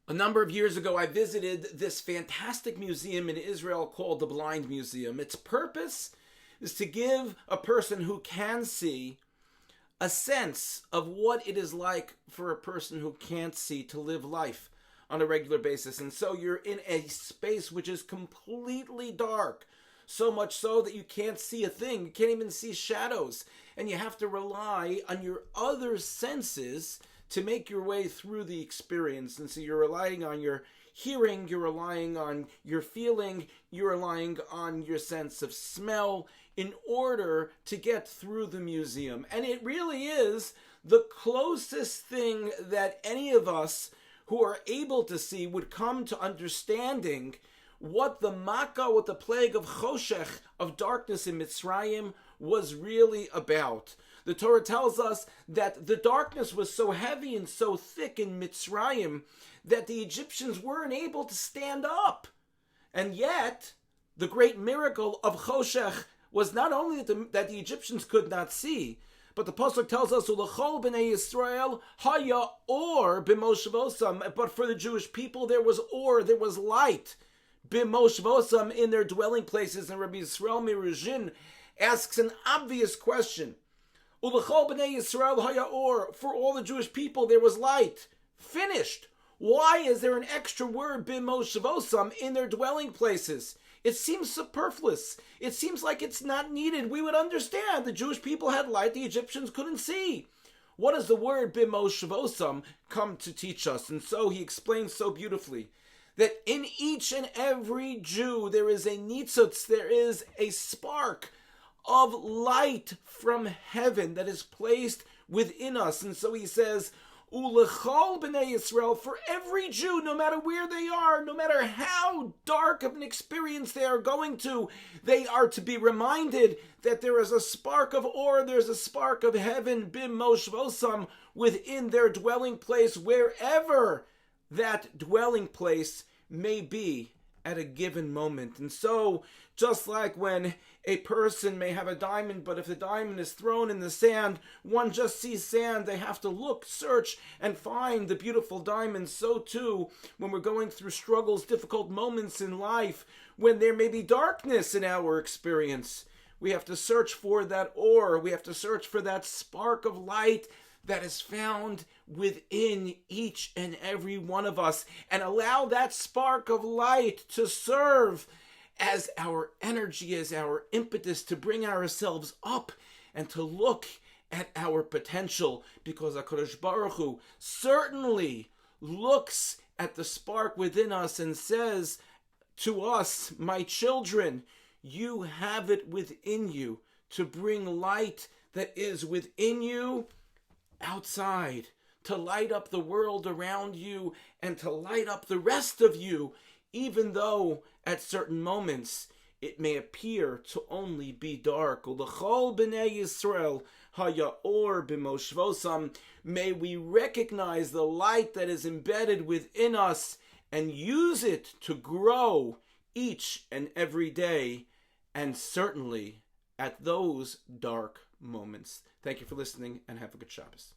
A number of years ago, I visited this fantastic museum in Israel called the Blind Museum. Its purpose is to give a person who can see a sense of what it is like for a person who can't see to live life on a regular basis. And so you're in a space which is completely dark, so much so that you can't see a thing. You can't even see shadows. And you have to rely on your other senses to make your way through the experience. And so you're relying on your hearing, you're relying on your feeling, you're relying on your sense of smell in order to get through the museum. And it really is the closest thing that any of us who are able to see would come to understanding what the Makkah, what the plague of Choshech, of darkness in Mitzrayim, was really about. The Torah tells us that the darkness was so heavy and so thick in Mitzrayim that the Egyptians weren't able to stand up. And yet, the great miracle of Choshech was not only that the Egyptians could not see, but the Pasuk tells us, Ulechol b'nei Yisrael haya or b'moshvosam. But for the Jewish people, there was or, there was light, b'moshvosam, in their dwelling places. And Rabbi Yisrael Miruzhin asks an obvious question. Ulechol b'nei Yisrael haya or, for all the Jewish people there was light. Finished. Why is there an extra word, b'moshvosam, in their dwelling places? It seems superfluous. It seems like it's not needed. We would understand the Jewish people had light, the Egyptians couldn't see. What does the word b'moshvosam come to teach us? And so he explains so beautifully that in each and every Jew there is a nitzutz, there is a spark of light from heaven that is placed within us. And so he says, Ulechol b'nei Yisrael, for every Jew, no matter where they are, no matter how dark of an experience they are going to, they are to be reminded that there is a spark of or, there's a spark of heaven, b'moshvosam, within their dwelling place, wherever that dwelling place may be at a given moment. And so, just like when a person may have a diamond, but if the diamond is thrown in the sand, one just sees sand, they have to look, search, and find the beautiful diamond. So too, when we're going through struggles, difficult moments in life, when there may be darkness in our experience, we have to search for that or, we have to search for that spark of light that is found within each and every one of us, and allow that spark of light to serve as our energy, as our impetus to bring ourselves up and to look at our potential, because HaKadosh Baruch Hu certainly looks at the spark within us and says to us, my children, you have it within you to bring light that is within you outside, to light up the world around you and to light up the rest of you, even though at certain moments it may appear to only be dark. Ulechol b'nei Yisrael haya or b'moshvosam. May we recognize the light that is embedded within us and use it to grow each and every day, and certainly at those dark moments. Thank you for listening, and have a good Shabbos.